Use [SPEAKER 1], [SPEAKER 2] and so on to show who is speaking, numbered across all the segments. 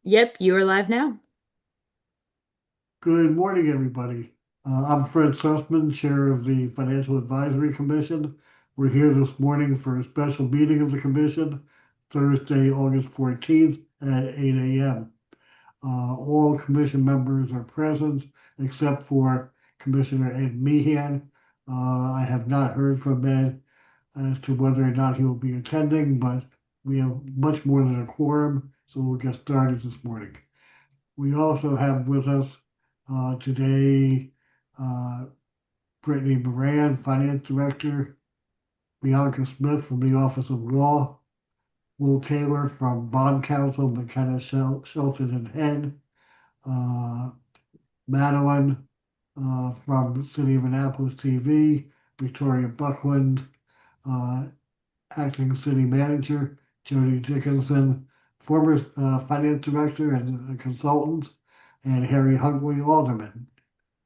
[SPEAKER 1] Yep, you are live now.
[SPEAKER 2] Good morning, everybody. I'm Fred Sussman, Chair of the Financial Advisory Commission. We're here this morning for a special meeting of the Commission, Thursday, August 14th at 8 a.m. All Commission members are present except for Commissioner Ed Meehan. I have not heard from Ed as to whether or not he will be attending, but we have much more than a quorum, so we'll get started this morning. We also have with us today Brittany Moran, Finance Director, Bianca Smith from the Office of Law, Will Taylor from Bond Counsel, McKenna Shelton and Head, uh, Madeline from City of Annapolis TV, Victoria Buckland, uh, Acting City Manager, Jody Dickinson, former Finance Director and a consultant, and Harry Huntley, Alderman.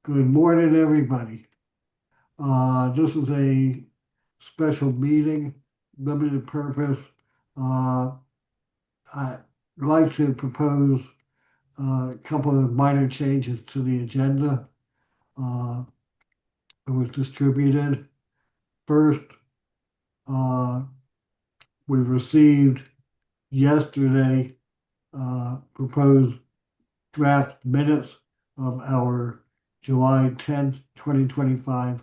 [SPEAKER 2] Good morning, everybody. This is a special meeting, limited purpose. Uh, I'd like to propose a couple of minor changes to the agenda. Uh, it was distributed. First, uh, we received yesterday proposed draft minutes of our July 10th, 2025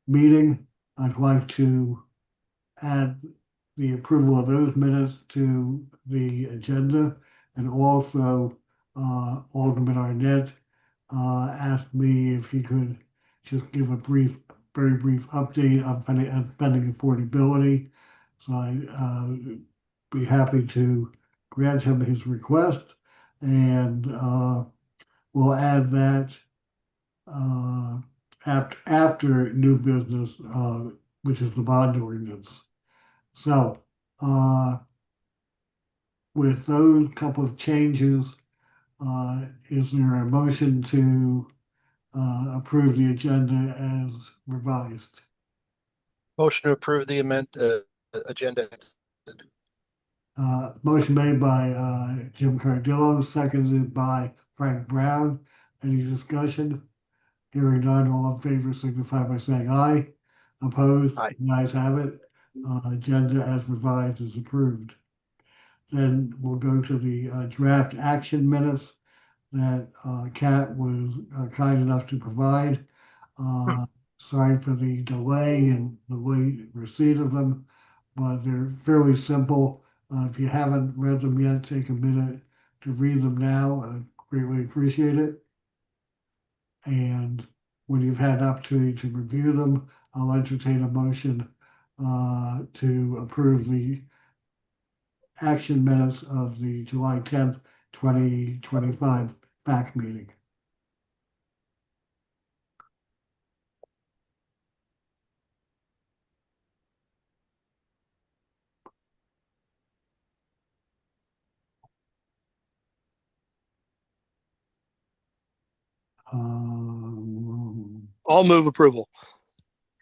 [SPEAKER 2] meeting. I'd like to add the approval of those minutes to the agenda. And also, Alderman Arnett asked me if he could just give a very brief update on spending affordability. So I'd be happy to grant him his request, and we'll add that uh, after new business, which is the bond ordinance. So, uh, with those couple of changes, is there a motion to approve the agenda as revised?
[SPEAKER 3] Motion to approve the agenda.
[SPEAKER 2] Motion made by Jim Cardillo, seconded by Frank Brown. Any discussion? Hearing none, all in favor signify by saying aye. Opposed?
[SPEAKER 3] Aye.
[SPEAKER 2] The ayes have it. Agenda as revised is approved. Then we'll go to the draft action minutes that Kat was kind enough to provide. Sorry for the delay and the late receipt of them, but they're fairly simple. If you haven't read them yet, take a minute to read them now. I greatly appreciate it. And when you've had an opportunity to review them, I'll entertain a motion to approve the action minutes of the July 10th, 2025 back meeting.
[SPEAKER 4] I'll move approval.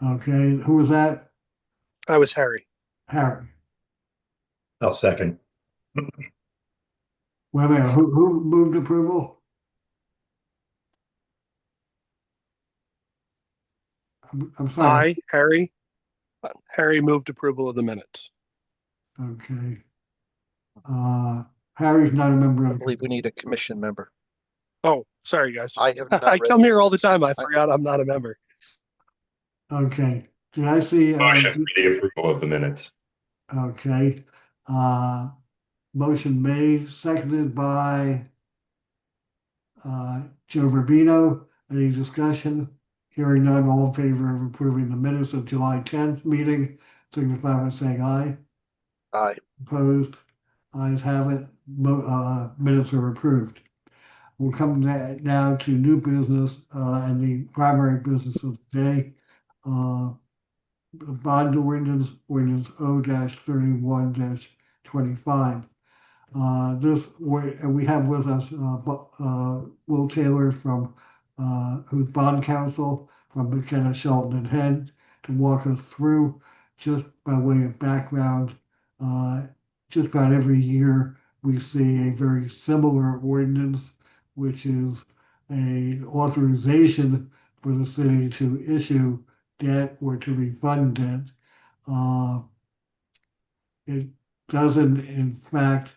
[SPEAKER 2] Okay, who was that?
[SPEAKER 4] That was Harry.
[SPEAKER 2] Harry.
[SPEAKER 5] I'll second.
[SPEAKER 2] Wait a minute, who moved approval? I'm sorry.
[SPEAKER 4] Aye, Harry. Harry moved approval of the minutes.
[SPEAKER 2] Okay. Harry's not a member
[SPEAKER 3] I
[SPEAKER 2] of.
[SPEAKER 3] believe we need a commission member.
[SPEAKER 4] Oh, sorry, guys.
[SPEAKER 3] I have not
[SPEAKER 4] I
[SPEAKER 3] read
[SPEAKER 4] come here all the
[SPEAKER 3] minutes.
[SPEAKER 4] time. I forgot I'm not a member.
[SPEAKER 2] Okay. Did I see?
[SPEAKER 5] Motion for the approval of the minutes.
[SPEAKER 2] Okay. Motion made, seconded by Joe Rubino. Any discussion? Hearing none, all in favor of approving the minutes of July 10th meeting, signify by saying aye.
[SPEAKER 3] Aye.
[SPEAKER 2] Opposed? Ayes have it. Minutes are approved. We'll come now to new business and the primary business of the day. Bond ordinance O-31-25. We have with us Will Taylor from who's bond counsel from McKenna Shelton and Head to walk us through. Just by way of background, just about every year we see a very similar ordinance, which is an authorization for the city to issue debt or to refund debt. Uh, it doesn't, in fact,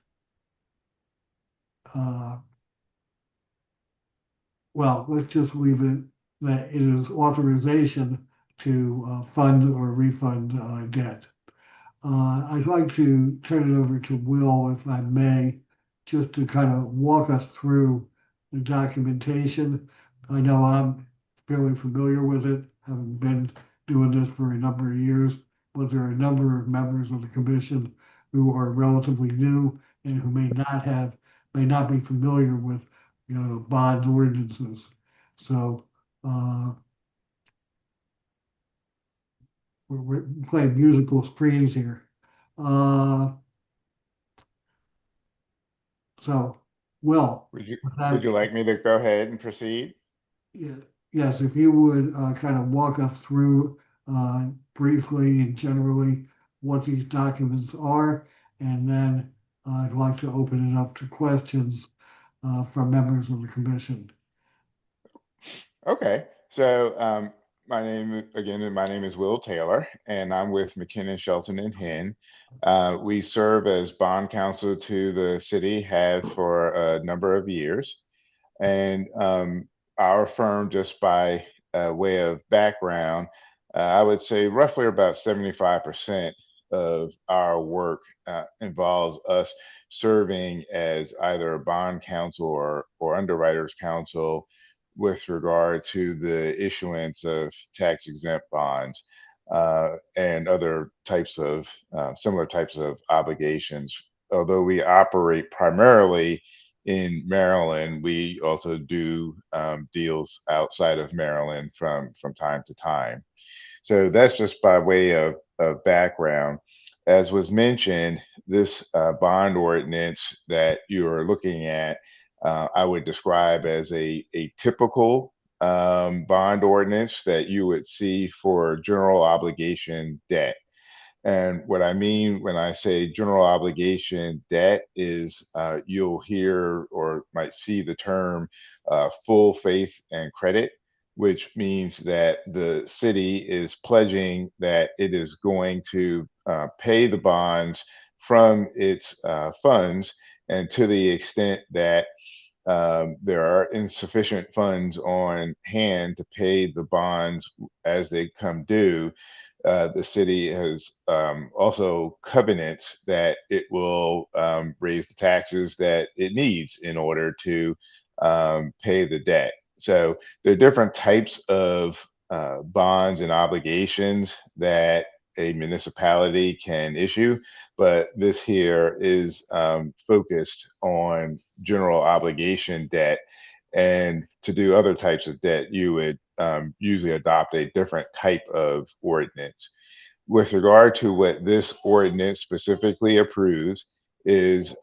[SPEAKER 2] well, let's just leave it that it is authorization to fund or refund debt. I'd like to turn it over to Will, if I may, just to kind of walk us through the documentation. I know I'm fairly familiar with it, having been doing this for a number of years, but there are a number of members of the commission who are relatively new and who may not be familiar with, bond ordinances. So, we're playing musical screens here. Uh, so, Will,
[SPEAKER 1] Would you,
[SPEAKER 2] with that,
[SPEAKER 1] would you like me to go ahead and proceed?
[SPEAKER 2] yes, if you would kind of walk us through briefly and generally what these documents are, and then I'd like to open it up to questions from members of the commission.
[SPEAKER 1] Okay, so my name is Will Taylor, and I'm with McKinnon, Shelton and Hinn. We serve as bond counsel to the city, have for a number of years, and our firm, just by way of background, I would say roughly about 75% of our work involves us serving as either a bond counsel or underwriters counsel with regard to the issuance of tax exempt bonds and other types of similar types of obligations. Although we operate primarily in Maryland, we also do deals outside of Maryland from time to time. So that's just by way of background. As was mentioned, this bond ordinance that you are looking at, I would describe as a typical bond ordinance that you would see for general obligation debt. And what I mean when I say general obligation debt is you'll hear or might see the term full faith and credit, which means that the city is pledging that it is going to pay the bonds from its funds. And to the extent that there are insufficient funds on hand to pay the bonds as they come due, the city has also covenants that it will raise the taxes that it needs in order to pay the debt. So there are different types of bonds and obligations that a municipality can issue, but this here is focused on general obligation debt. And to do other types of debt, you would usually adopt a different type of ordinance. With regard to what this ordinance specifically approves is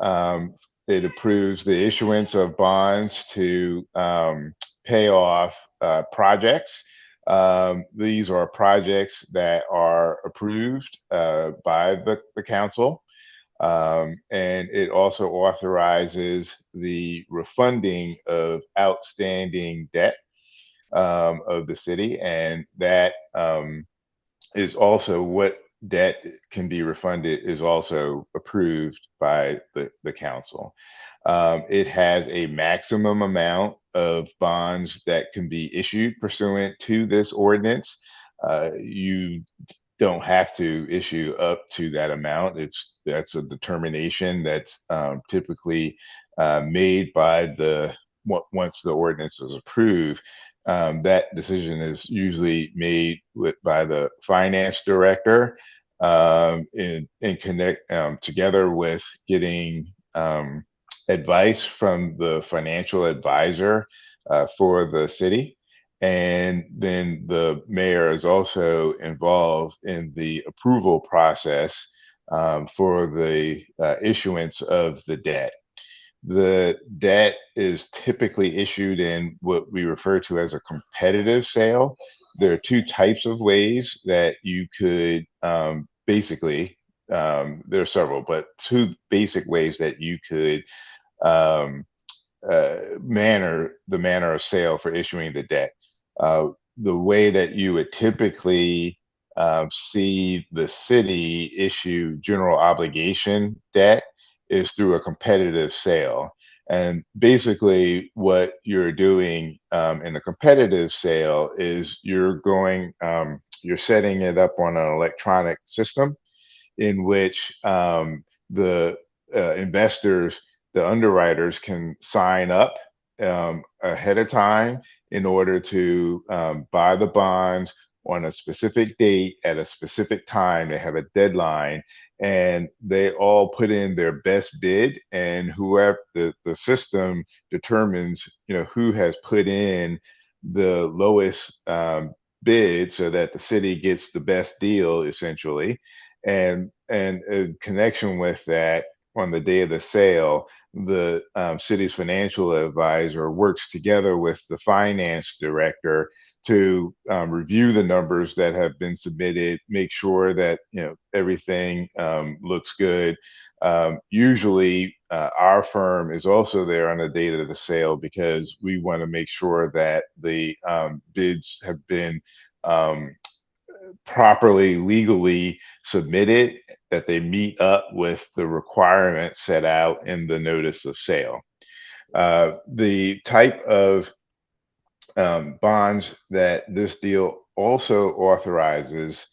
[SPEAKER 1] it approves the issuance of bonds to pay off projects. These are projects that are approved by the council. And it also authorizes the refunding of outstanding debt of the city. And that is also what debt can be refunded is also approved by the council. It has a maximum amount of bonds that can be issued pursuant to this ordinance. You don't have to issue up to that amount. That's a determination that's typically made by once the ordinance is approved. That decision is usually made by the finance director in connect together with getting advice from the financial advisor for the city. And then the mayor is also involved in the approval process for the issuance of the debt. The debt is typically issued in what we refer to as a competitive sale. There are two types of ways that you could basically there are several, but two basic ways that you could um, the manner of sale for issuing the debt. The way that you would typically see the city issue general obligation debt is through a competitive sale. And basically, what you're doing in a competitive sale is you're setting it up on an electronic system in which the investors, the underwriters can sign up ahead of time in order to buy the bonds on a specific date at a specific time. They have a deadline and they all put in their best bid, and whoever the system determines, who has put in the lowest bid so that the city gets the best deal essentially. And in connection with that, on the day of the sale, the city's financial advisor works together with the finance director to review the numbers that have been submitted, make sure that everything looks good. Usually, our firm is also there on the date of the sale because we want to make sure that the bids have been properly legally submitted, that they meet up with the requirements set out in the notice of sale. The type of bonds that this deal also authorizes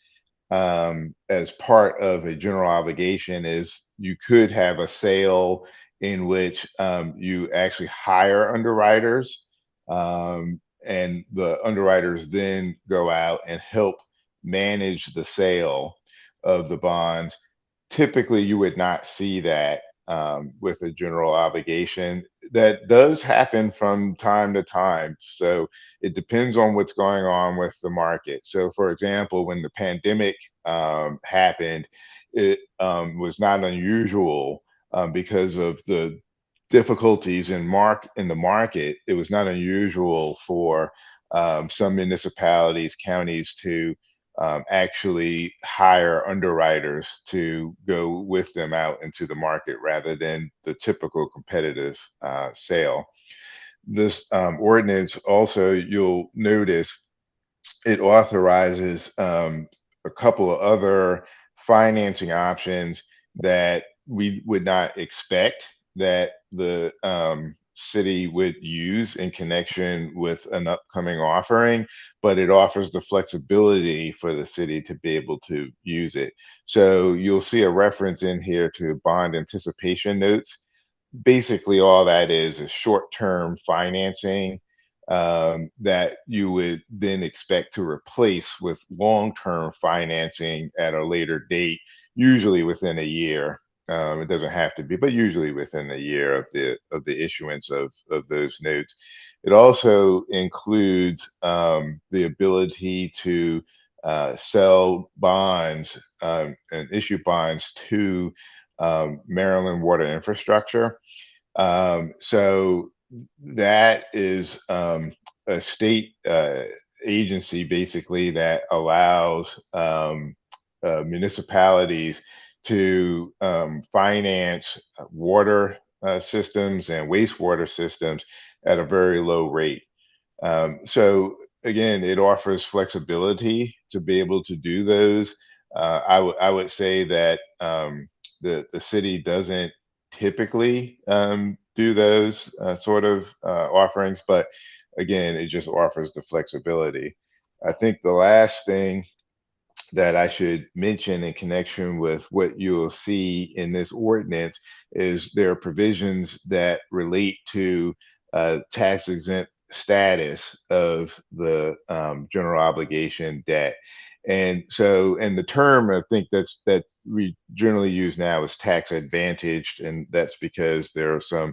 [SPEAKER 1] as part of a general obligation is you could have a sale in which you actually hire underwriters, and the underwriters then go out and help manage the sale of the bonds. Typically, you would not see that with a general obligation. That does happen from time to time. So it depends on what's going on with the market. So, for example, when the pandemic happened, it was not unusual because of the difficulties in the market. It was not unusual for some municipalities, counties to actually hire underwriters to go with them out into the market rather than the typical competitive sale. This ordinance also, you'll notice, it authorizes a couple of other financing options that we would not expect that the city would use in connection with an upcoming offering, but it offers the flexibility for the city to be able to use it. So you'll see a reference in here to bond anticipation notes. Basically, all that is short-term financing that you would then expect to replace with long-term financing at a later date, usually within a year. It doesn't have to be, but usually within a year of the issuance of those notes. It also includes the ability to sell bonds and issue bonds to Maryland Water Infrastructure. So that is a state agency basically that allows municipalities to finance water systems and wastewater systems at a very low rate. So again, it offers flexibility to be able to do those. I would say that the city doesn't typically do those sort of offerings, but again, it just offers the flexibility. I think the last thing that I should mention in connection with what you will see in this ordinance is there are provisions that relate to tax exempt status of the general obligation debt. And so, and the term I think that we generally use now is tax advantaged, and that's because there are some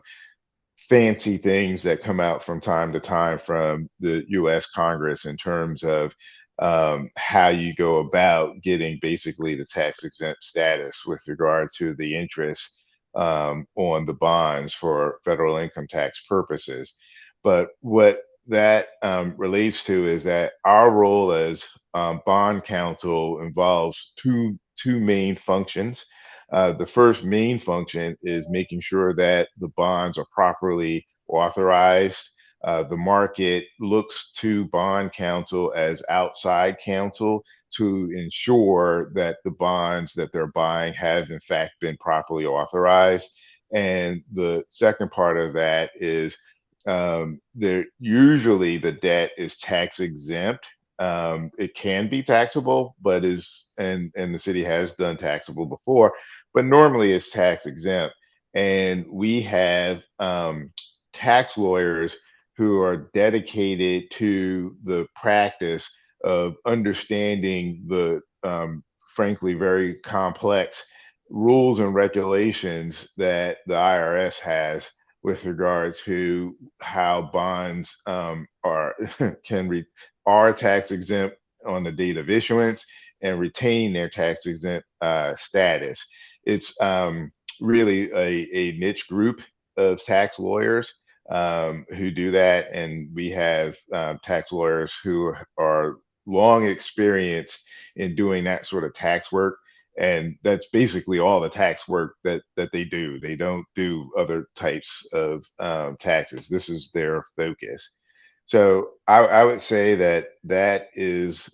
[SPEAKER 1] fancy things that come out from time to time from the U.S. Congress in terms of how you go about getting basically the tax exempt status with regard to the interest on the bonds for federal income tax purposes. But what that relates to is that our role as bond counsel involves two two main functions. The first main function is making sure that the bonds are properly authorized. The market looks to bond counsel as outside counsel to ensure that the bonds that they're buying have in fact been properly authorized. And the second part of that is there usually the debt is tax exempt. It can be taxable, but is and the city has done taxable before, but normally it's tax exempt. And we have tax lawyers who are dedicated to the practice of understanding the frankly very complex rules and regulations that the IRS has with regard to how bonds are are tax exempt on the date of issuance and retain their tax exempt status. It's really a niche group of tax lawyers who do that, and we have tax lawyers who are long experienced in doing that sort of tax work, and that's basically all the tax work that they do. They don't do other types of taxes. This is their focus. So I would say that that is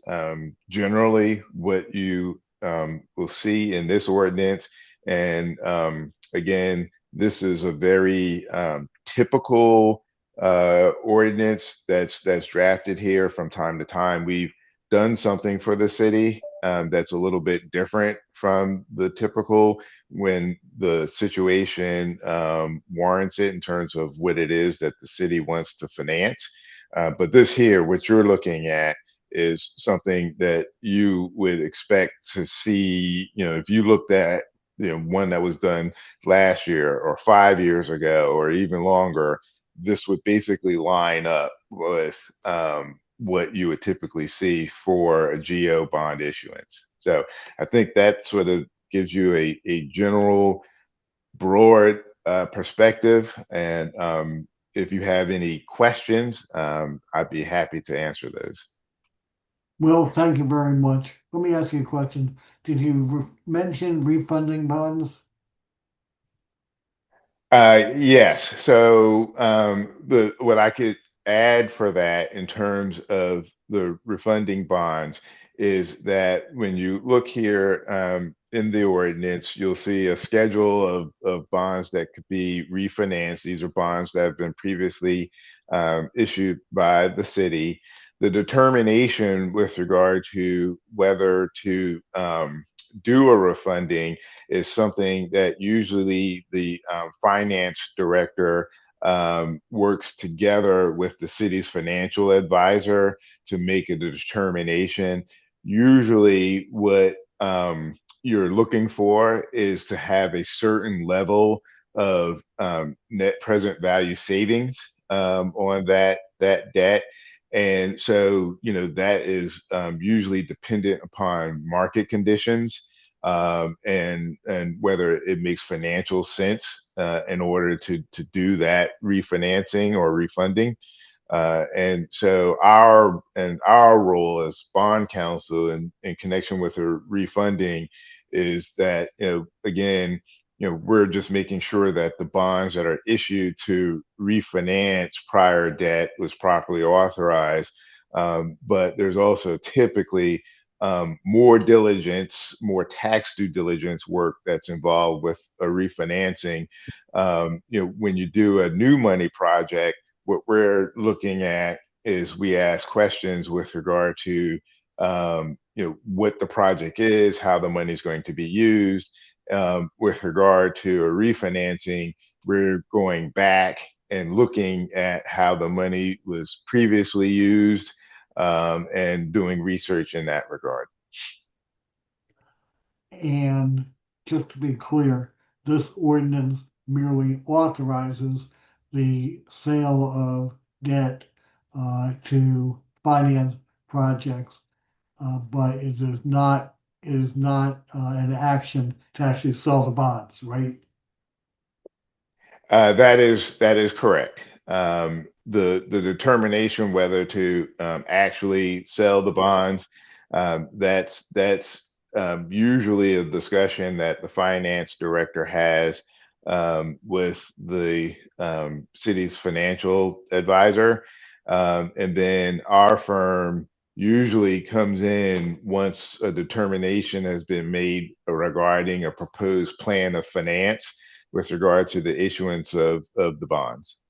[SPEAKER 1] generally what you will see in this ordinance. And again, this is a very typical ordinance that's drafted here from time to time. We've done something for the city that's a little bit different from the typical when the situation warrants it in terms of what it is that the city wants to finance. But this here, what you're looking at, is something that you would expect to see. You know, if you looked at one that was done last year or 5 years ago or even longer, this would basically line up with what you would typically see for a GO bond issuance. So I think that sort of gives you a general broad perspective. And if you have any questions, I'd be happy to answer those.
[SPEAKER 2] Will, thank you very much. Let me ask you a question. Did you mention refunding bonds?
[SPEAKER 1] Yes. So what I could add for that in terms of the refunding bonds is that when you look here in the ordinance, you'll see a schedule of bonds that could be refinanced. These are bonds that have been previously issued by the city. The determination with regard to whether to do a refunding is something that usually the finance director works together with the city's financial advisor to make a determination. Usually what you're looking for is to have a certain level of net present value savings on that debt. And so, that is usually dependent upon market conditions and whether it makes financial sense in order to do that refinancing or refunding. And so our role as bond counsel in connection with the refunding is that, again, we're just making sure that the bonds that are issued to refinance prior debt was properly authorized. But there's also typically more diligence, more tax due diligence work that's involved with a refinancing. When you do a new money project, what we're looking at is we ask questions with regard to what the project is, how the money is going to be used. With regard to a refinancing, we're going back and looking at how the money was previously used and doing research in that regard.
[SPEAKER 2] And just to be clear, this ordinance merely authorizes the sale of debt to finance projects, but it is not an action to actually sell the bonds, right?
[SPEAKER 1] That is correct. The determination whether to actually sell the bonds, that's usually a discussion that the finance director has with the city's financial advisor. And then our firm usually comes in once a determination has been made regarding a proposed plan of finance with regard to the issuance of the bonds.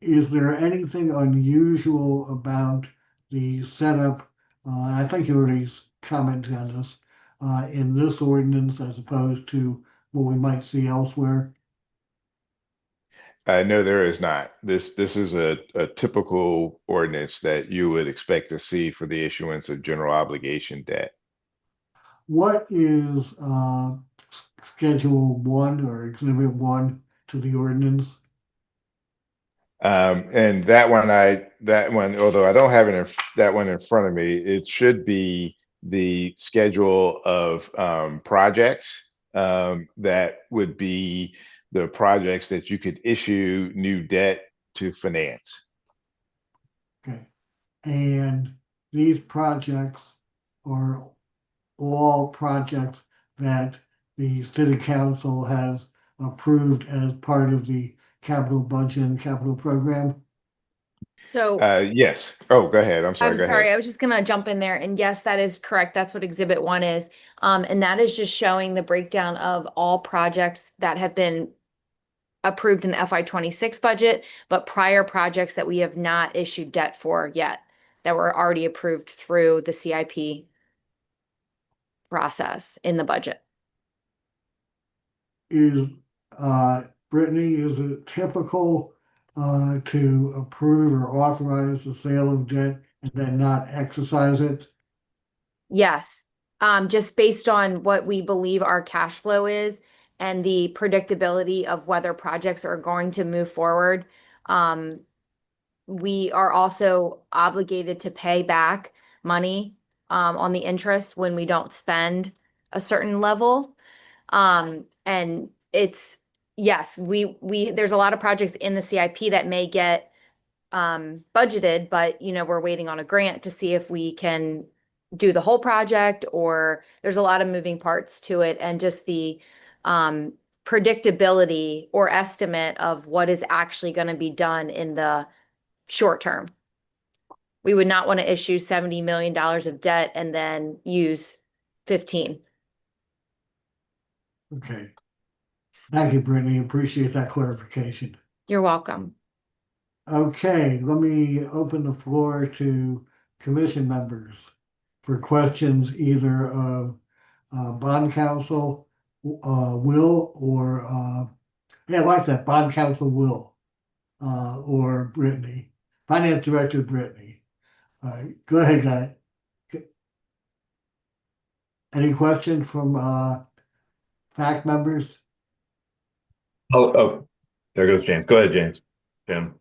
[SPEAKER 2] Is there anything unusual about the setup? I think you already commented on this, in this ordinance as opposed to what we might see elsewhere.
[SPEAKER 1] No, there is not. This is a typical ordinance that you would expect to see for the issuance of general obligation debt.
[SPEAKER 2] What is Schedule 1 or Exhibit 1 to the ordinance?
[SPEAKER 1] And that one, although I don't have that one in front of me, it should be the schedule of projects that would be the projects that you could issue new debt to finance.
[SPEAKER 2] Okay. And these projects are all projects that the city council has approved as part of the capital budget and capital program.
[SPEAKER 6] So
[SPEAKER 1] Yes. Oh, go ahead. I'm sorry.
[SPEAKER 6] I'm
[SPEAKER 1] Go
[SPEAKER 6] sorry,
[SPEAKER 1] ahead.
[SPEAKER 6] I was just gonna jump in there, and yes, that is correct. That's what Exhibit 1 is. And that is just showing the breakdown of all projects that have been approved in the FY 26 budget, but prior projects that we have not issued debt for yet, that were already approved through the CIP process in the budget.
[SPEAKER 2] Is Brittany, is it typical to approve or authorize the sale of debt and then not exercise it?
[SPEAKER 6] Yes, just based on what we believe our cash flow is and the predictability of whether projects are going to move forward. We are also obligated to pay back money on the interest when we don't spend a certain level. And it's, yes, there's a lot of projects in the CIP that may get budgeted, but we're waiting on a grant to see if we can do the whole project, or there's a lot of moving parts to it, and just the predictability or estimate of what is actually going to be done in the short term. We would not want to issue $70 million of debt and then use 15.
[SPEAKER 2] Okay. Thank you, Brittany. Appreciate that clarification.
[SPEAKER 6] You're welcome.
[SPEAKER 2] Okay, let me open the floor to commission members for questions either of bond counsel, Will, or yeah, I like that, bond counsel Will, or Brittany, finance director Brittany. Go ahead, guy. Any questions from fact members?
[SPEAKER 5] Oh, there goes James. Go ahead, James. Jim.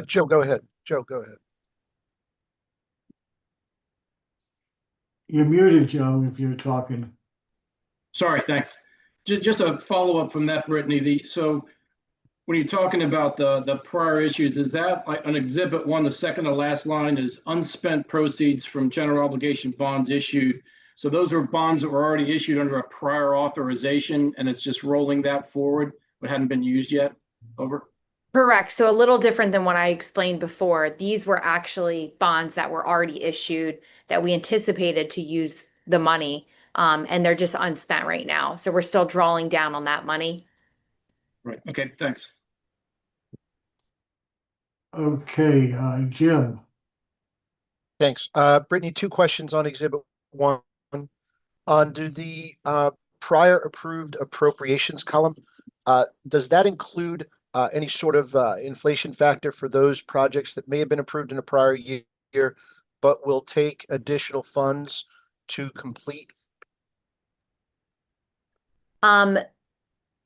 [SPEAKER 3] Joe, go ahead. Joe, go ahead.
[SPEAKER 2] You're muted, Joe, if you're talking.
[SPEAKER 7] Sorry, thanks. Just a follow-up from that, Brittany. So when you're talking about the prior issues, is that on Exhibit 1, the second to last line is unspent proceeds from general obligation bonds issued? So those are bonds that were already issued under a prior authorization, and it's just rolling that forward, but hadn't been used yet? Over.
[SPEAKER 6] Correct. So a little different than what I explained before. These were actually bonds that were already issued that we anticipated to use the money, and they're just unspent right now. So we're still drawing down on that money.
[SPEAKER 7] Right. Okay, thanks.
[SPEAKER 2] Okay, Jim.
[SPEAKER 3] Thanks. Brittany, 2 questions on Exhibit 1. Under the prior approved appropriations column, does that include any sort of inflation factor for those projects that may have been approved in a prior year, but will take additional funds to complete?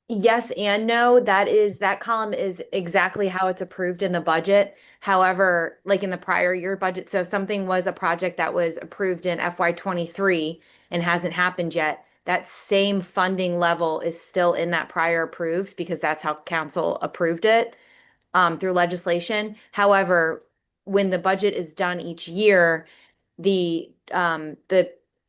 [SPEAKER 6] Yes and no. That column is exactly how it's approved in the budget. However, like in the prior year budget, so if something was a project that was approved in FY 23 and hasn't happened yet, that same funding level is still in that prior approved, because that's how council approved it through legislation. However, when the budget is done each year, the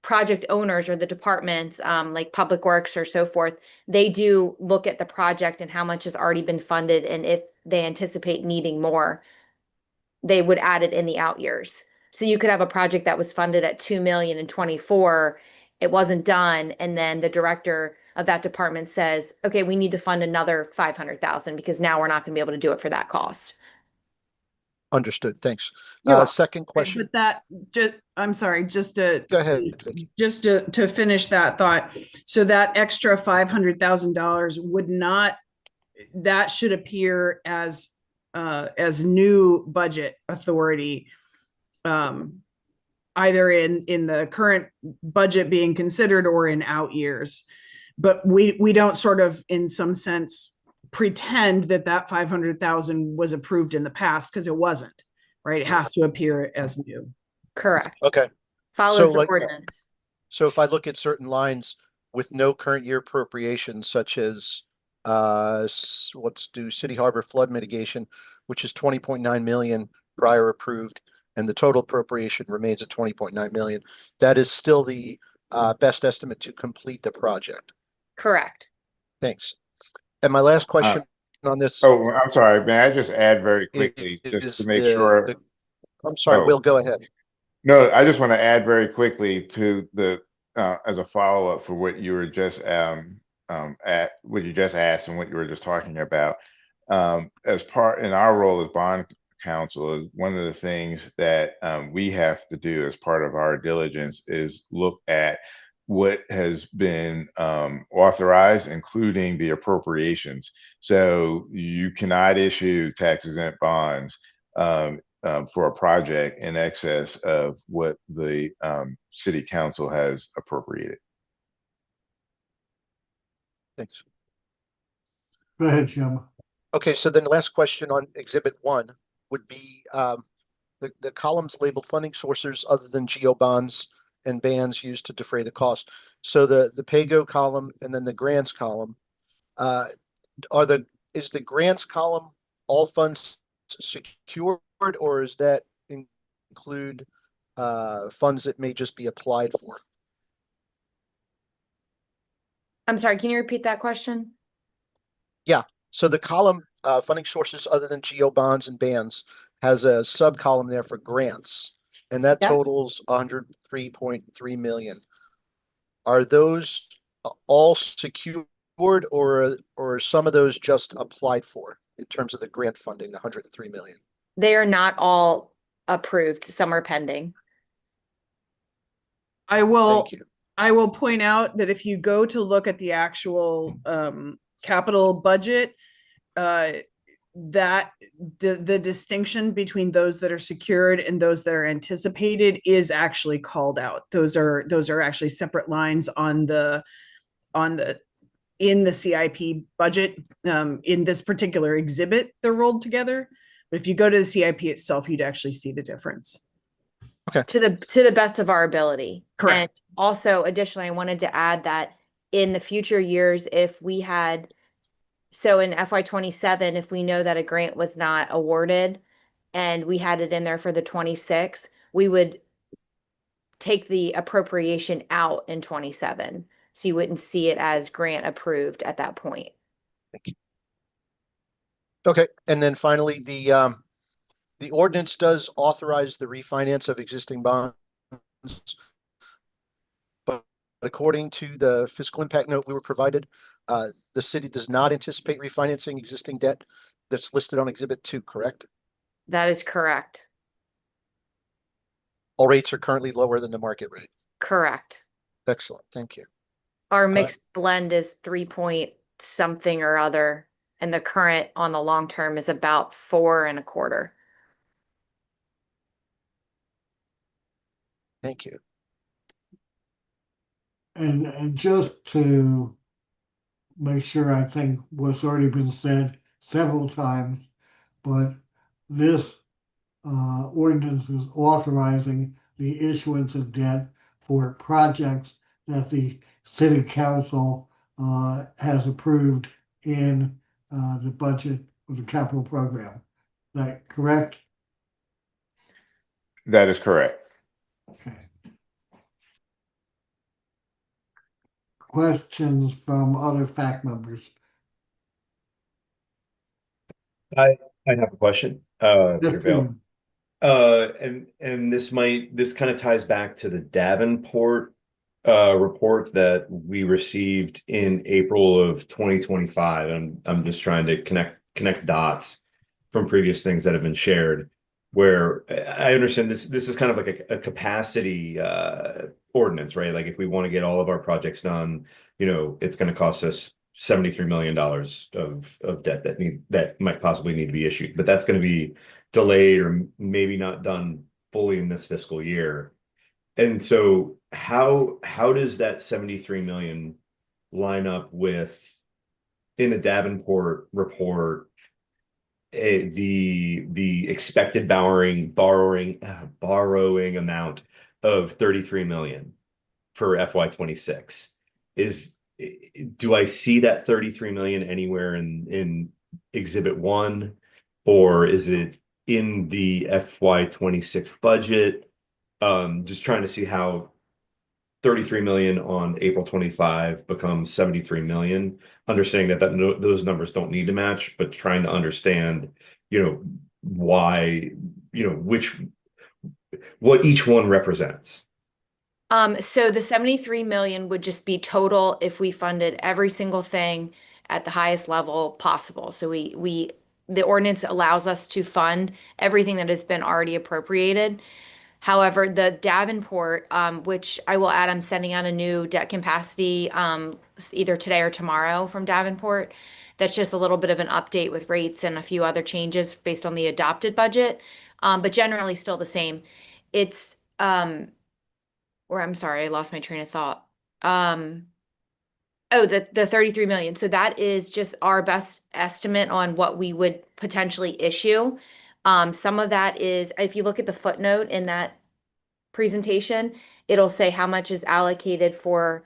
[SPEAKER 6] project owners or the departments, like Public Works or so forth, they do look at the project and how much has already been funded, and if they anticipate needing more, they would add it in the out years. So you could have a project that was funded at 2 million in 24, it wasn't done, and then the director of that department says, okay, we need to fund another 500,000 because now we're not gonna be able to do it for that cost.
[SPEAKER 3] Understood. Thanks.
[SPEAKER 6] You're welcome.
[SPEAKER 3] Second
[SPEAKER 8] Right,
[SPEAKER 3] question.
[SPEAKER 8] but that, just, I'm sorry, just to,
[SPEAKER 3] Go ahead, Vicky.
[SPEAKER 8] just to finish that thought. So that extra $500,000 would not, that should appear as new budget authority, either in the current budget being considered or in out years. But we don't sort of, in some sense, pretend that 500,000 was approved in the past, because it wasn't, right? It has to appear as new.
[SPEAKER 6] Correct.
[SPEAKER 3] Okay.
[SPEAKER 6] Follows
[SPEAKER 3] So,
[SPEAKER 6] the
[SPEAKER 3] like,
[SPEAKER 6] ordinance.
[SPEAKER 3] So if I look at certain lines with no current year appropriations, such as let's do City Harbor flood mitigation, which is 20.9 million prior approved, and the total appropriation remains at 20.9 million. That is still the best estimate to complete the project.
[SPEAKER 6] Correct.
[SPEAKER 3] Thanks. And my last question on this.
[SPEAKER 1] Oh, I'm sorry. May I just add very quickly, just
[SPEAKER 3] is
[SPEAKER 1] to make sure?
[SPEAKER 3] I'm sorry,
[SPEAKER 1] Oh.
[SPEAKER 3] Will, go ahead.
[SPEAKER 1] No, I just want to add very quickly to the as a follow-up for what you were just at what you just asked and what you were just talking about. As part in our role as bond counsel, one of the things that we have to do as part of our diligence is look at what has been authorized, including the appropriations. So you cannot issue tax exempt bonds for a project in excess of what the city council has appropriated.
[SPEAKER 3] Thanks.
[SPEAKER 2] Go ahead, Jim.
[SPEAKER 3] Okay, so then the last question on Exhibit 1 would be the columns labeled funding sources other than GO bonds and bans used to defray the cost. So the PAYGO column and then the grants column, is the grants column all funds secured, or is that include funds that may just be applied for?
[SPEAKER 6] I'm sorry, can you repeat that question?
[SPEAKER 3] So the column funding sources other than GO bonds and bans has a sub column there for grants, and that
[SPEAKER 6] Yep.
[SPEAKER 3] totals 103.3 million. Are those all secured, or are some of those just applied for in terms of the grant funding, the 103 million?
[SPEAKER 6] They are not all approved. Some are pending.
[SPEAKER 8] I will
[SPEAKER 3] Thank you.
[SPEAKER 8] I will point out that if you go to look at the actual capital budget, that the distinction between those that are secured and those that are anticipated is actually called out. Those are actually separate lines in the CIP budget. In this particular exhibit, they're rolled together. But if you go to the CIP itself, you'd actually see the difference.
[SPEAKER 6] To the best of our ability.
[SPEAKER 8] Correct.
[SPEAKER 6] And also additionally, I wanted to add that in the future years, if we had, so in FY27, if we know that a grant was not awarded and we had it in there for the 26, we would take the appropriation out in 27. So you wouldn't see it as grant approved at that point.
[SPEAKER 3] Thank you. Okay, and then finally, the ordinance does authorize the refinance of existing bonds, but according to the fiscal impact note we were provided, the city does not anticipate refinancing existing debt that's listed on Exhibit 2, correct?
[SPEAKER 6] That is correct.
[SPEAKER 3] All rates are currently lower than the market rate.
[SPEAKER 6] Correct.
[SPEAKER 3] Excellent, thank you.
[SPEAKER 6] Our mixed blend is 3 point something or other, and the current on the long term is about 4 1/4.
[SPEAKER 3] Thank you.
[SPEAKER 2] And just to make sure, I think what's already been said several times, but this ordinance is authorizing the issuance of debt for projects that the city council has approved in the budget of the capital program. Is that correct?
[SPEAKER 1] That is correct.
[SPEAKER 2] Okay. questions from other fact members?
[SPEAKER 5] I have a question.
[SPEAKER 2] Yes,
[SPEAKER 5] Peter Vale.
[SPEAKER 2] please.
[SPEAKER 5] And this kind of ties back to the Davenport report that we received in April of 2025. And I'm just trying to connect dots from previous things that have been shared, where I understand this is kind of like a capacity ordinance, right? Like if we want to get all of our projects done, it's going to cost us $73 million of debt that might possibly need to be issued, but that's going to be delayed or maybe not done fully in this fiscal year. And so how does that 73 million line up with, in the Davenport report, the expected borrowing amount of 33 million for FY26? Do I see that 33 million anywhere in Exhibit 1, or is it in the FY26 budget? Just trying to see how 33 million on April 25 becomes 73 million, understanding that those numbers don't need to match, but trying to understand, why, what each one represents.
[SPEAKER 6] So the 73 million would just be total if we funded every single thing at the highest level possible. So the ordinance allows us to fund everything that has been already appropriated. However, the Davenport, which I will add, I'm sending out a new debt capacity either today or tomorrow from Davenport. That's just a little bit of an update with rates and a few other changes based on the adopted budget, but generally still the same. It's or I'm sorry, I lost my train of thought. Oh, the 33 million. So that is just our best estimate on what we would potentially issue. Some of that is, if you look at the footnote in that presentation, it'll say how much is allocated for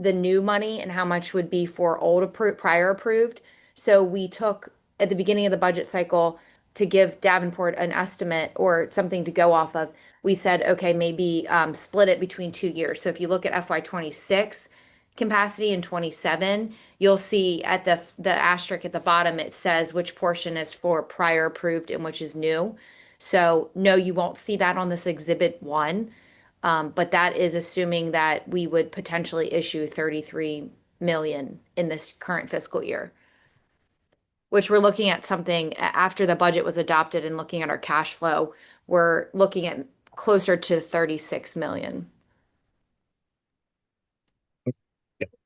[SPEAKER 6] the new money and how much would be for prior approved. So we took at the beginning of the budget cycle to give Davenport an estimate or something to go off of. We said, okay, maybe split it between 2 years. So if you look at FY26 capacity in 27, you'll see at the asterisk at the bottom, it says which portion is for prior approved and which is new. So no, you won't see that on this Exhibit 1, but that is assuming that we would potentially issue 33 million in this current fiscal year, which we're looking at something after the budget was adopted and looking at our cash flow, we're looking at closer to 36 million.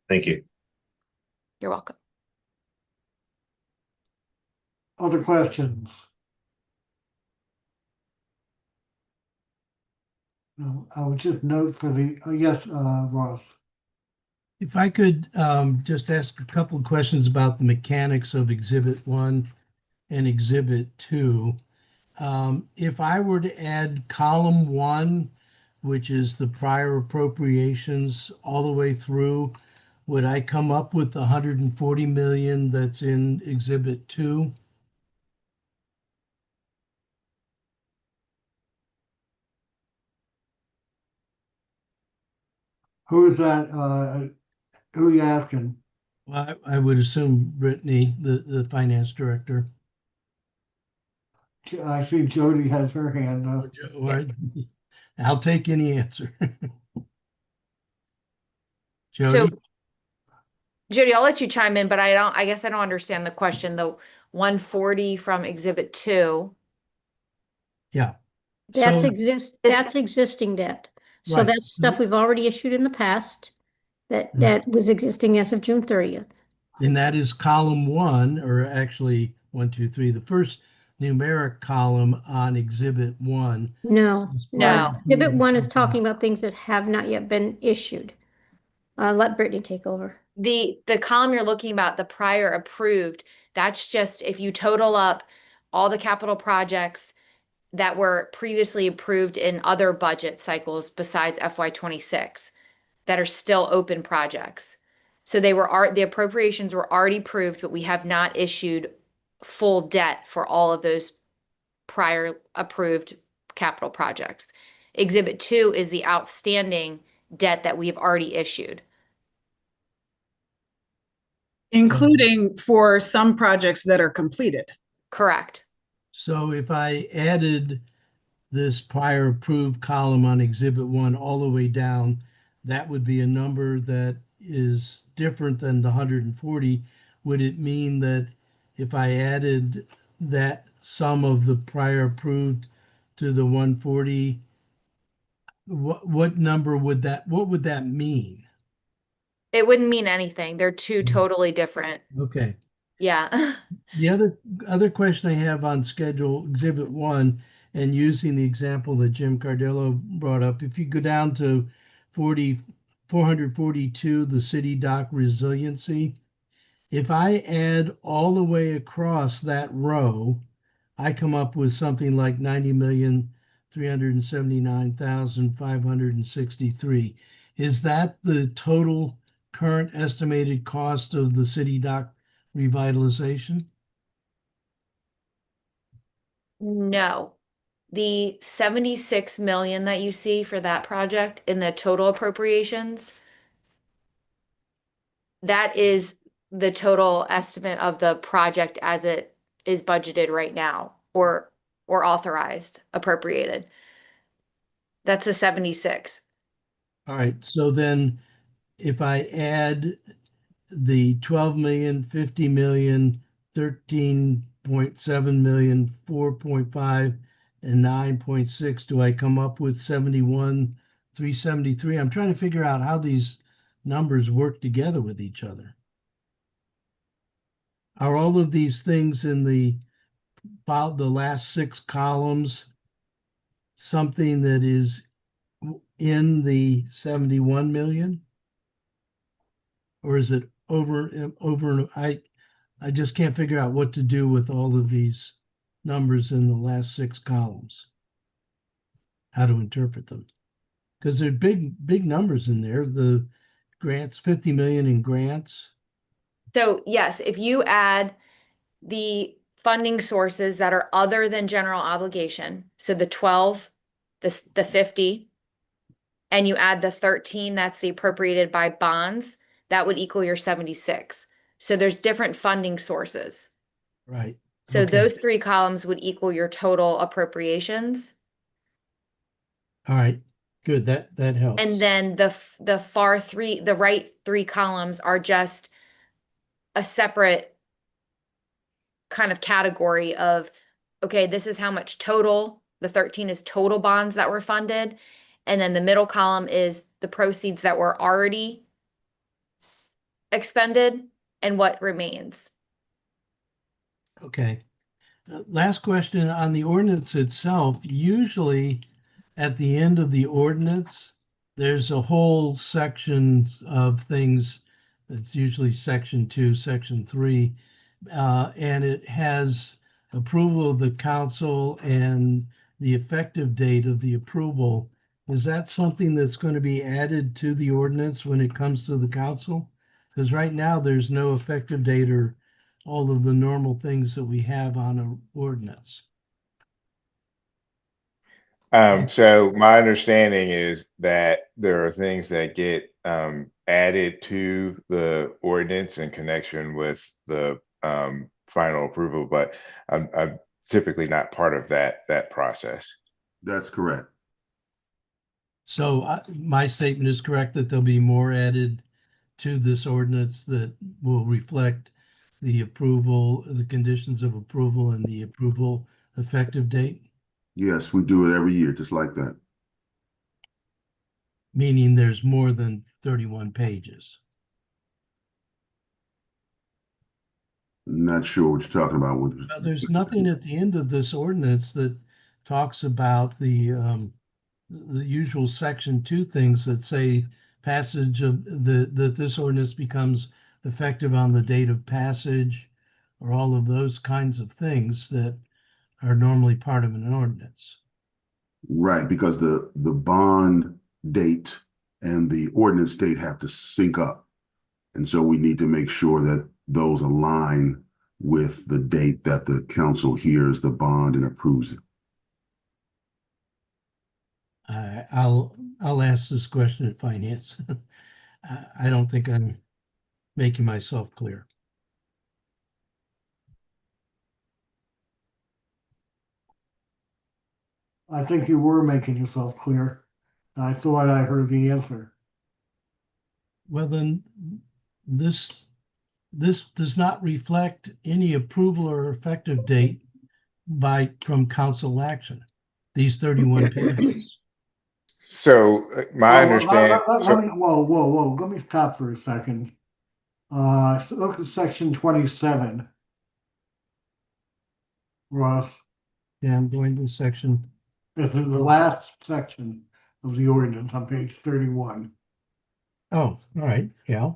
[SPEAKER 5] Thank you.
[SPEAKER 6] You're welcome.
[SPEAKER 2] Other questions? No, I would just note for the, yes, Ross.
[SPEAKER 9] If I could just ask a couple of questions about the mechanics of Exhibit 1 and Exhibit 2. If I were to add column 1, which is the prior appropriations all the way through, would I come up with the 140 million that's in Exhibit 2?
[SPEAKER 2] Who is that? Who are you asking?
[SPEAKER 9] Well, I would assume Brittany, the finance director.
[SPEAKER 2] I see Jody has her hand up.
[SPEAKER 9] I'll take any answer.
[SPEAKER 6] So,
[SPEAKER 9] Jody?
[SPEAKER 6] Jody, I'll let you chime in, but I guess I don't understand the question. The 140 from Exhibit 2.
[SPEAKER 9] Yeah.
[SPEAKER 10] That's
[SPEAKER 9] So-
[SPEAKER 10] that's existing debt. So
[SPEAKER 9] Right.
[SPEAKER 10] that's stuff we've already issued in the past that was existing as of June 30th.
[SPEAKER 9] And that is column 1, or actually 1, 2, 3, the first numeric column on Exhibit 1.
[SPEAKER 10] No.
[SPEAKER 6] No.
[SPEAKER 10] Exhibit 1 is talking about things that have not yet been issued. Let Brittany take over.
[SPEAKER 6] The column you're looking about, the prior approved, that's just if you total up all the capital projects that were previously approved in other budget cycles besides FY26 that are still open projects. So the appropriations were already approved, but we have not issued full debt for all of those prior approved capital projects. Exhibit 2 is the outstanding debt that we've already issued.
[SPEAKER 8] including for some projects that are completed.
[SPEAKER 6] Correct.
[SPEAKER 9] So if I added this prior approved column on Exhibit 1 all the way down, that would be a number that is different than the 140. Would it mean that if I added that sum of the prior approved to the 140, what number would what would that mean?
[SPEAKER 6] It wouldn't mean anything. They're two totally different.
[SPEAKER 9] Okay.
[SPEAKER 6] Yeah.
[SPEAKER 9] The other question I have on schedule Exhibit 1, and using the example that Jim Cardillo brought up, if you go down to 442, the city dock resiliency, if I add all the way across that row, I come up with something like 90,379,563. Is that the total current estimated cost of the city dock revitalization?
[SPEAKER 6] No. The 76 million that you see for that project in the total appropriations, that is the total estimate of the project as it is budgeted right now or authorized, appropriated. That's a 76.
[SPEAKER 9] All right, so then if I add the 12 million, 50 million, 13.7 million, 4.5, and 9.6, do I come up with 71,373? I'm trying to figure out how these numbers work together with each other. Are all of these things in the last 6 columns something that is in the 71 million? Or is it over and I just can't figure out what to do with all of these numbers in the last 6 columns, how to interpret them, because they're big numbers in there. The grants, 50 million in grants.
[SPEAKER 6] So yes, if you add the funding sources that are other than general obligation, so the 12, the 50, and you add the 13 that's the appropriated by bonds, that would equal your 76. So there's different funding sources.
[SPEAKER 9] Right.
[SPEAKER 6] So
[SPEAKER 9] Okay.
[SPEAKER 6] those 3 columns would equal your total appropriations.
[SPEAKER 9] All right, good. That helps.
[SPEAKER 6] And then the right 3 columns are just a separate kind of category of, okay, this is how much total, the 13 is total bonds that were funded. And then the middle column is the proceeds that were already expended and what remains.
[SPEAKER 9] Okay. Last question on the ordinance itself. Usually at the end of the ordinance, there's a whole section of things. It's usually section 2, section 3, and it has approval of the council and the effective date of the approval. Is that something that's going to be added to the ordinance when it comes to the council? Because right now there's no effective date or all of the normal things that we have on an ordinance.
[SPEAKER 1] So my understanding is that there are things that get added to the ordinance in connection with the final approval, but I'm typically not part of that process.
[SPEAKER 11] That's correct.
[SPEAKER 9] So my statement is correct that there'll be more added to this ordinance that will reflect the approval, the conditions of approval and the approval effective date,
[SPEAKER 11] Yes, we do it every year, just like that.
[SPEAKER 9] meaning there's more than 31 pages.
[SPEAKER 11] Not sure what you're talking about.
[SPEAKER 9] Now, there's nothing at the end of this ordinance that talks about the usual section 2 things that say passage of that this ordinance becomes effective on the date of passage, or all of those kinds of things that are normally part of an ordinance.
[SPEAKER 11] Right, because the bond date and the ordinance date have to sync up. And so we need to make sure that those align with the date that the council hears the bond and approves it.
[SPEAKER 9] I'll ask this question at finance. I don't think I'm making myself clear.
[SPEAKER 2] I think you were making yourself clear. I thought I heard the answer.
[SPEAKER 9] Well, then this does not reflect any approval or effective date from council action. These 31 pages.
[SPEAKER 1] So my
[SPEAKER 2] Well,
[SPEAKER 1] understand, so
[SPEAKER 2] whoa, let me stop for a second. Look at section 27. Ross,
[SPEAKER 9] Yeah, I'm going to section.
[SPEAKER 2] it's in the last section of the ordinance on page 31.
[SPEAKER 9] Oh, all right, yeah.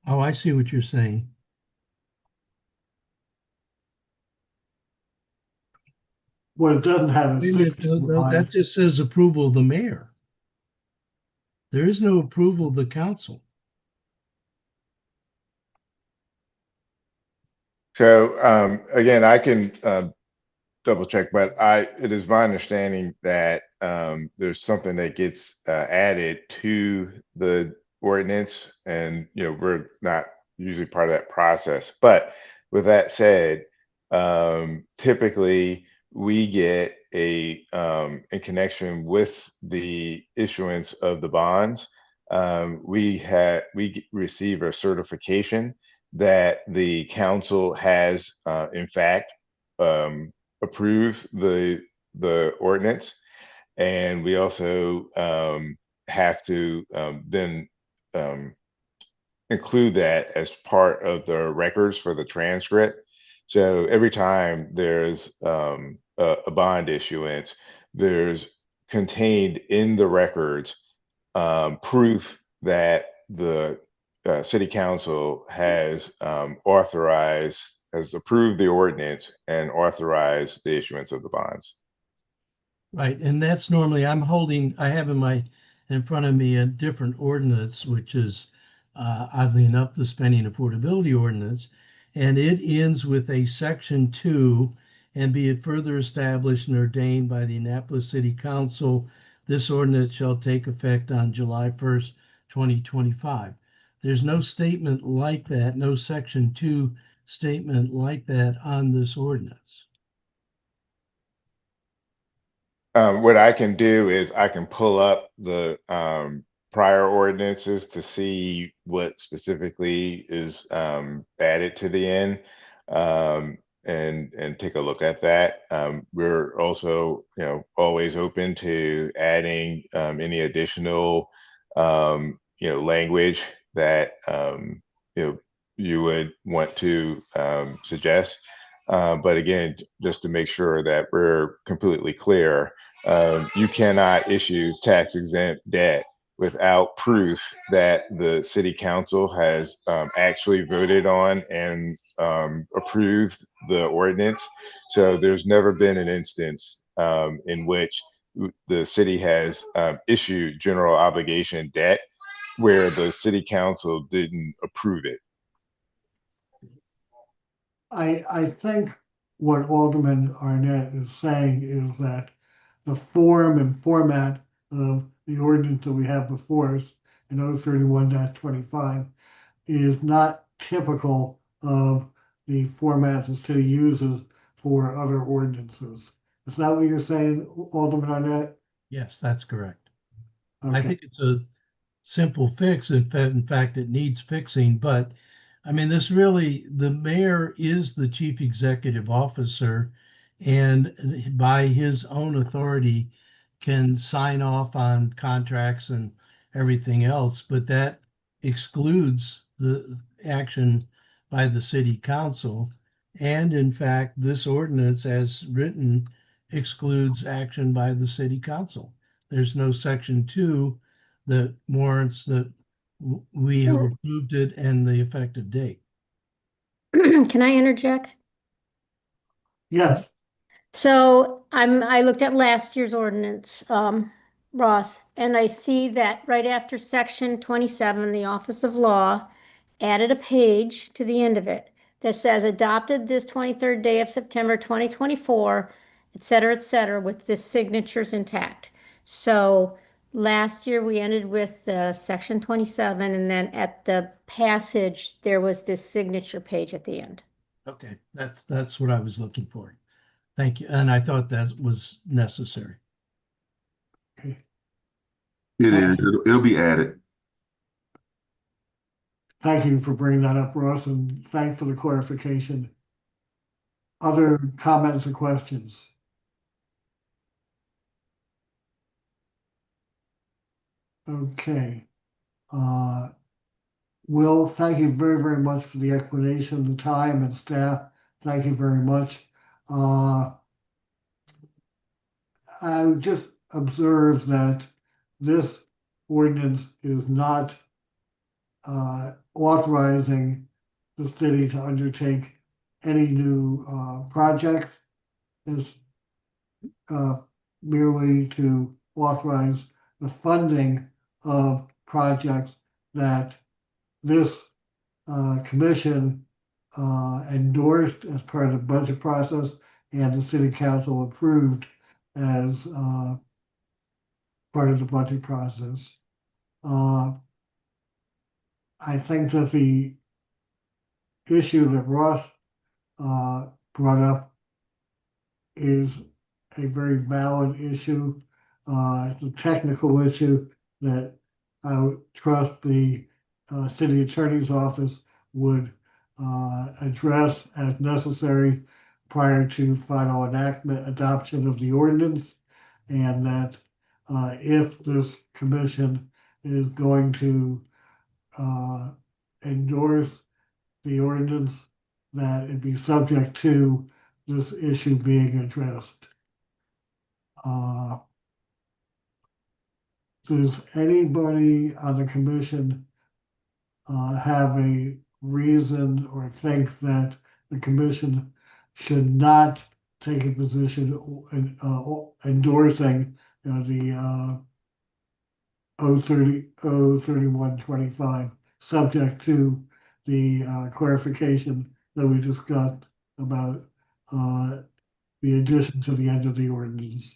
[SPEAKER 9] Oh, I see what you're saying.
[SPEAKER 2] What it doesn't have
[SPEAKER 9] Wait
[SPEAKER 2] is
[SPEAKER 9] a minute, that just says approval of the mayor. There is no approval of the council.
[SPEAKER 1] so again, I can double check, but it is my understanding that there's something that gets added to the ordinance, and we're not usually part of that process. But with that said, typically we get in connection with the issuance of the bonds, we receive a certification that the council has in fact approve the ordinance, and we also have to then include that as part of the records for the transcript. So every time there's a bond issuance, there's contained in the records proof that the city council has has approved the ordinance and authorized the issuance of the bonds.
[SPEAKER 9] Right, and that's normally, I have in front of me a different ordinance, which is oddly enough, the spending affordability ordinance, and it ends with a section 2, and be it further established and ordained by the Annapolis City Council, this ordinance shall take effect on July 1st, 2025. There's no statement like that, no section 2 statement like that on this ordinance.
[SPEAKER 1] What I can do is I can pull up the prior ordinances to see what specifically is added to the end, and take a look at that. We're also, always open to adding any additional, language that you would want to suggest. But again, just to make sure that we're completely clear, you cannot issue tax exempt debt without proof that the city council has actually voted on and approved the ordinance. So there's never been an instance in which the city has issued general obligation debt where the city council didn't approve it.
[SPEAKER 2] I think what Alderman Arnett is saying is that the form and format of the ordinance that we have before us in 031-25 is not typical of the format the city uses for other ordinances. Is that what you're saying, Alderman Arnett?
[SPEAKER 9] Yes, that's correct. I
[SPEAKER 2] Okay.
[SPEAKER 9] think it's a simple fix. In fact, it needs fixing, but I mean, the mayor is the chief executive officer, and by his own authority can sign off on contracts and everything else, but that excludes the action by the city council. And in fact, this ordinance as written excludes action by the city council. There's no section 2 that warrants that we have approved it and the effective date.
[SPEAKER 10] Can I interject?
[SPEAKER 2] Yes,
[SPEAKER 10] So I looked at last year's ordinance, Ross, and I see that right after section 27, the Office of Law added a page to the end of it that says adopted this 23rd day of September 2024, et cetera, with the signatures intact. So last year we ended with section 27, and then at the passage, there was this signature page at the end.
[SPEAKER 9] Okay, that's what I was looking for. Thank you. And I thought that was necessary.
[SPEAKER 2] Okay.
[SPEAKER 11] It is, it'll be added.
[SPEAKER 2] Thank you for bringing that up, Ross, and thanks for the clarification. Other comments or questions? Okay. Will, thank you very, very much for the explanation, the time, and staff. Thank you very much. I would just observe that this ordinance is not authorizing the city to undertake any new project. It's merely to authorize the funding of projects that this commission endorsed as part of the budget process and the city council approved as part of the budget process. I think that the issue that Ross brought up is a very valid issue. It's a technical issue that I would trust the city attorney's office would address as necessary prior to final adoption of the ordinance, and that if this commission is going to endorse the ordinance, that it be subject to this issue being addressed. Does anybody on the commission have a reason or think that the commission should not take a position endorsing the 03125, subject to the clarification that we discussed about the addition to the end of the ordinance?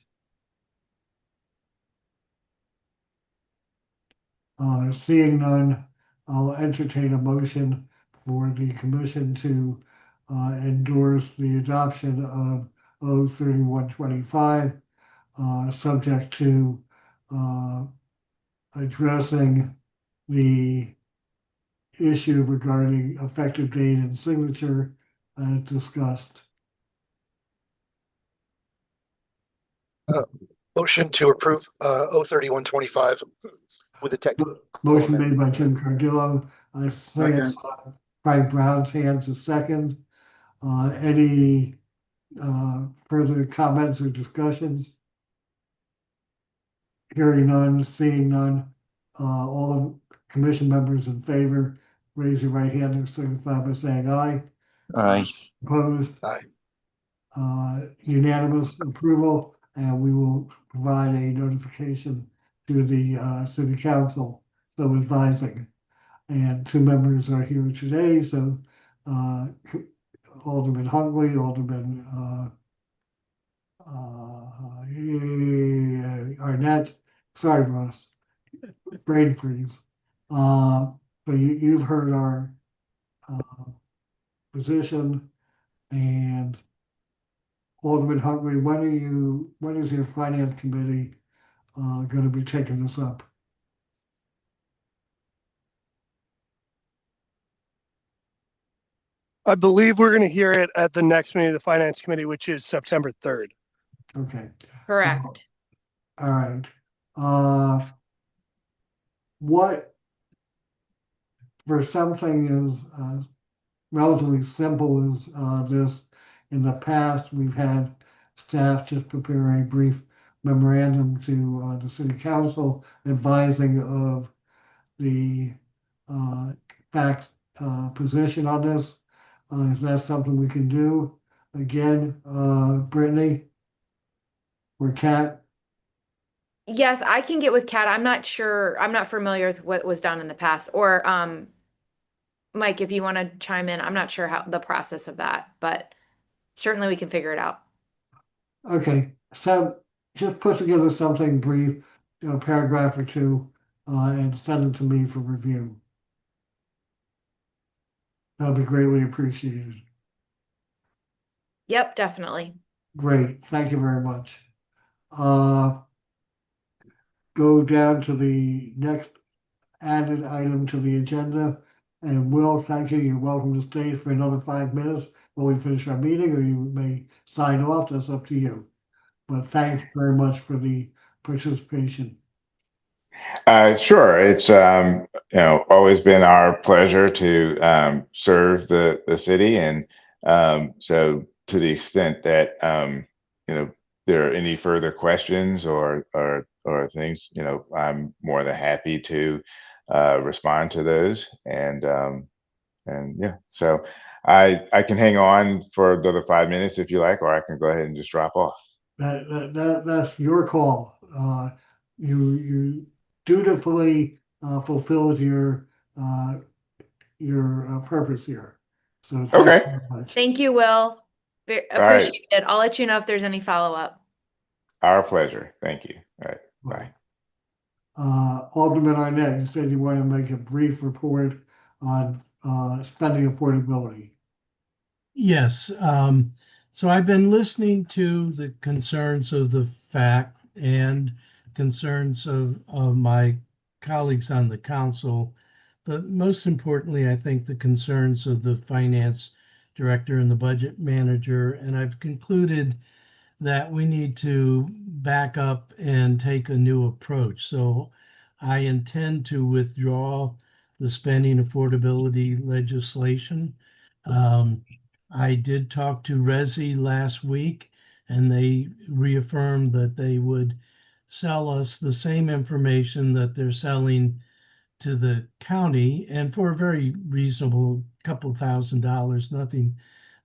[SPEAKER 2] Seeing none, I'll entertain a motion for the commission to endorse the adoption of 03125, subject to addressing the issue regarding effective date and signature as discussed.
[SPEAKER 3] Motion to approve 03125 with a technical
[SPEAKER 2] Motion
[SPEAKER 3] amendment.
[SPEAKER 2] made by Jim Cardillo. I think I saw Frank Brown's hands a second. Any further comments or discussions? Hearing none, seeing none. All commission members in favor, raise your right hand and signify by saying aye.
[SPEAKER 12] Aye.
[SPEAKER 2] Opposed?
[SPEAKER 3] Aye.
[SPEAKER 2] Unanimous approval, and we will provide a notification to the city council, so advising. And two members are here today, so Alderman Huntley, Alderman Arnett, sorry, Ross, brain freeze. So you've heard our position, and Alderman Huntley, when is your finance committee going to be taking this up?
[SPEAKER 4] I believe we're going to hear it at the next meeting of the Finance Committee, which is September 3rd.
[SPEAKER 2] Okay.
[SPEAKER 6] Correct.
[SPEAKER 2] All right. What, for something as relatively simple as this, in the past, we've had staff just prepare a brief memorandum to the city council advising of the fact position on this. Is that something we can do? Again, Brittany or Kat?
[SPEAKER 6] Yes, I can get with Kat. I'm not sure. I'm not familiar with what was done in the past. Or Mike, if you want to chime in, I'm not sure how the process of that, but certainly we can figure it out.
[SPEAKER 2] Okay, so just put together something brief, a paragraph or two, and send it to me for review. That'll be greatly appreciated.
[SPEAKER 6] Yep, definitely.
[SPEAKER 2] Great, thank you very much. Go down to the next added item to the agenda. And Will, thank you. You're welcome to stay for another 5 minutes while we finish our meeting, or you may sign off. That's up to you. But thanks very much for the participation.
[SPEAKER 1] Sure. It's always been our pleasure to serve the city, and so to the extent that there are any further questions or things, I'm more than happy to respond to those, and yeah. So I can hang on for another 5 minutes if you like, or I can go ahead and just drop off.
[SPEAKER 2] That's your call. You dutifully fulfilled your purpose here. So thank
[SPEAKER 1] Okay.
[SPEAKER 2] you very much.
[SPEAKER 6] Thank you, Will.
[SPEAKER 1] right.
[SPEAKER 6] Appreciate it. I'll let you know if there's any follow-up.
[SPEAKER 1] Our pleasure. Thank you. All right. Bye.
[SPEAKER 2] Alderman Arnett, you said you want to make a brief report on spending affordability.
[SPEAKER 9] Yes, so I've been listening to the concerns of the FAC and concerns of my colleagues on the council, but most importantly, I think the concerns of the finance director and the budget manager. And I've concluded that we need to back up and take a new approach. So I intend to withdraw the spending affordability legislation. I did talk to Resi last week, and they reaffirmed that they would sell us the same information that they're selling to the county, and for a very reasonable couple $1,000s, nothing.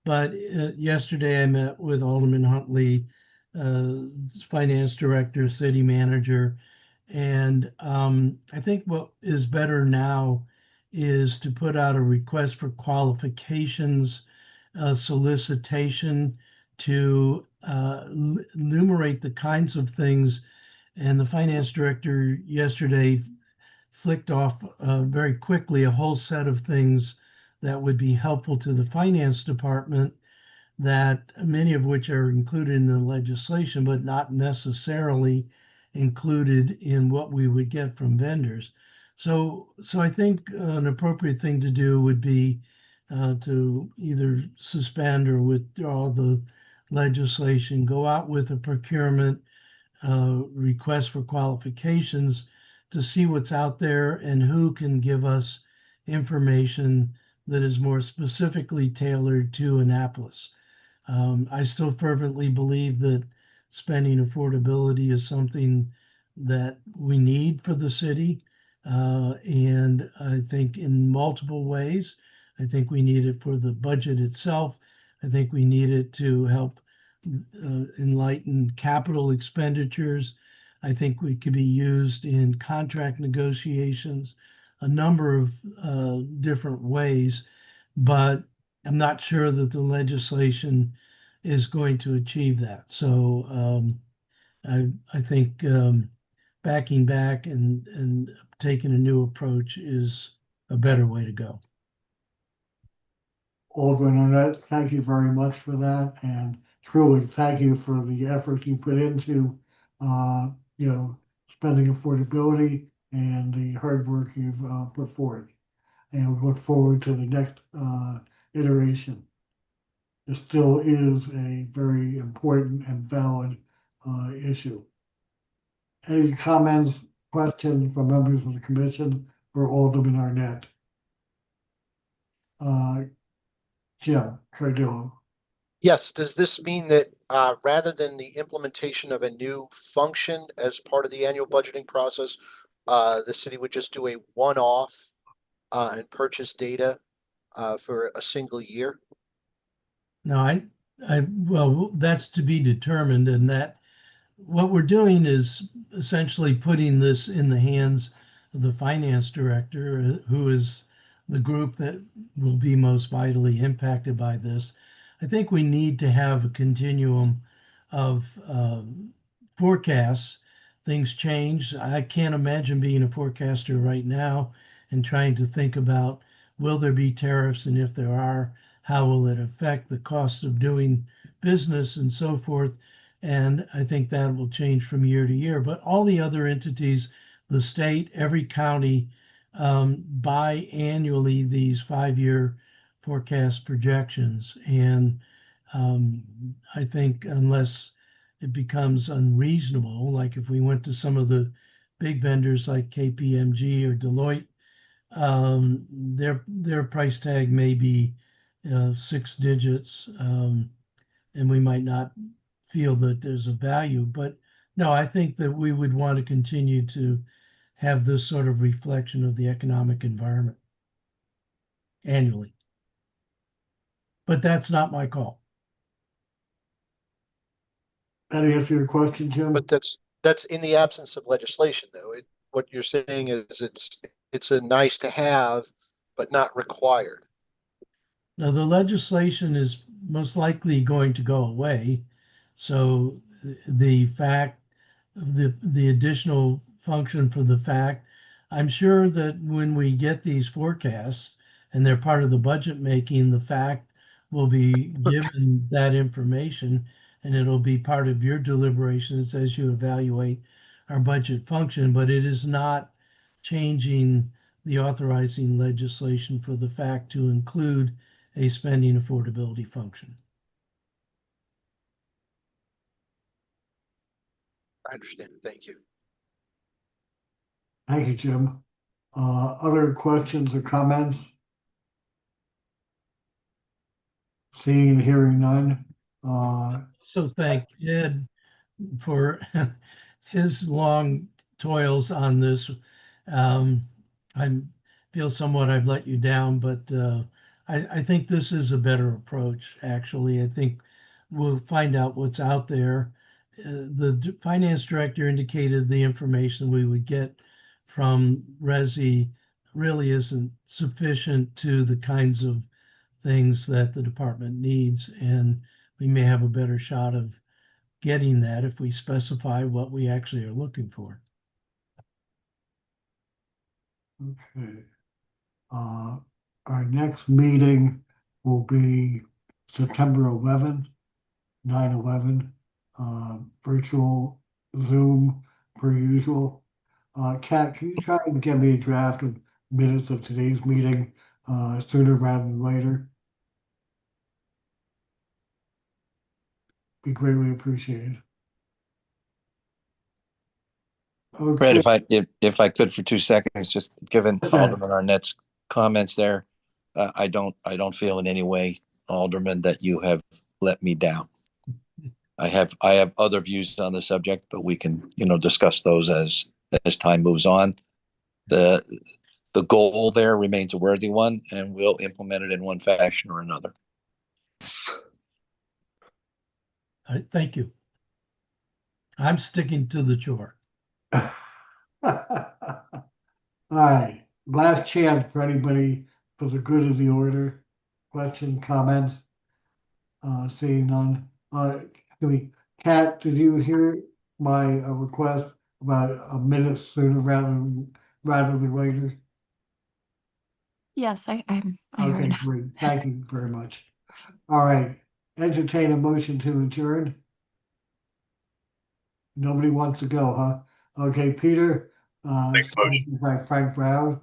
[SPEAKER 9] But yesterday I met with Alderman Huntley, finance director, city manager, and I think what is better now is to put out a request for qualifications, solicitation to enumerate the kinds of things. And the finance director yesterday flicked off very quickly a whole set of things that would be helpful to the finance department, that many of which are included in the legislation, but not necessarily included in what we would get from vendors. So I think an appropriate thing to do would be to either suspend or withdraw the legislation, go out with a procurement request for qualifications to see what's out there and who can give us information that is more specifically tailored to Annapolis. I still fervently believe that spending affordability is something that we need for the city. And I think in multiple ways. I think we need it for the budget itself. I think we need it to help enlighten capital expenditures. I think we could be used in contract negotiations, a number of different ways, but I'm not sure that the legislation is going to achieve that. So I think backing back and taking a new approach is a better way to go.
[SPEAKER 2] Alderman Arnett, thank you very much for that, and truly thank you for the effort you put into spending affordability and the hard work you've put forward. And we look forward to the next iteration. It still is a very important and valid issue. Any comments, questions from members of the commission for Alderman Arnett? Jim Cardillo.
[SPEAKER 3] Yes, does this mean that rather than the implementation of a new function as part of the annual budgeting process, the city would just do a one-off and purchase data for a single year?
[SPEAKER 9] No, well, that's to be determined, and that what we're doing is essentially putting this in the hands of the finance director, who is the group that will be most vitally impacted by this. I think we need to have a continuum of forecasts. Things change. I can't imagine being a forecaster right now and trying to think about, will there be tariffs? And if there are, how will it affect the cost of doing business and so forth. And I think that will change from year to year. But all the other entities, the state, every county, buy annually these 5-year forecast projections. And I think unless it becomes unreasonable, like if we went to some of the big vendors like KPMG or Deloitte, their price tag may be 6 digits, and we might not feel that there's a value. But no, I think that we would want to continue to have this sort of reflection of the economic environment annually. But that's not my call.
[SPEAKER 2] That answer your question, Jim?
[SPEAKER 3] But that's in the absence of legislation, though. What you're saying is it's a nice to have, but not required.
[SPEAKER 9] Now, the legislation is most likely going to go away. So the fact of the additional function for the fact, I'm sure that when we get these forecasts and they're part of the budget making, the fact will be given that information, and it'll be part of your deliberations as you evaluate our budget function, but it is not changing the authorizing legislation for the fact to include a spending affordability function.
[SPEAKER 3] I understand. Thank you.
[SPEAKER 2] Thank you, Jim. Other questions or comments? Seeing, hearing none.
[SPEAKER 9] So thank Ed for his long toils on this. I feel somewhat I've let you down, but I think this is a better approach, actually. I think we'll find out what's out there. The finance director indicated the information we would get from Resi really isn't sufficient to the kinds of things that the department needs, and we may have a better shot of getting that if we specify what we actually are looking for.
[SPEAKER 2] Okay. Our next meeting will be September 11th, 9/11, virtual Zoom per usual. Kat, can you try and get me a draft of minutes of today's meeting sooner rather than later? Be greatly appreciated.
[SPEAKER 12] Fred,
[SPEAKER 2] Okay.
[SPEAKER 12] if I could for 2 seconds, just given
[SPEAKER 2] Okay.
[SPEAKER 12] Alderman Arnett's comments there, I don't feel in any way, Alderman, that you have let me down. I have other views on the subject, but we can, discuss those as time moves on. The goal there remains a worthy one, and we'll implement it in one fashion or another.
[SPEAKER 9] Thank you. I'm sticking to the chore.
[SPEAKER 2] All right, last chance for anybody for the good of the order. Question, comments? Seeing none. Kat, did you hear my request about a minute sooner rather than later?
[SPEAKER 13] Yes, I
[SPEAKER 2] Okay,
[SPEAKER 13] heard.
[SPEAKER 2] great. Thank you very much. All right, entertain a motion to adjourn. Nobody wants to go, huh? Okay, Peter, seconded by Frank Brown.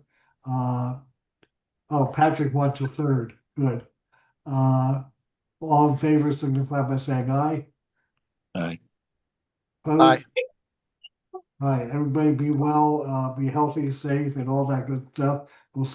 [SPEAKER 2] Patrick wants a third. Good. All in favor signify by saying aye.
[SPEAKER 12] Aye.
[SPEAKER 2] Opposed?
[SPEAKER 3] Aye.
[SPEAKER 2] All right, everybody be well, be healthy, safe, and all that good stuff. We'll see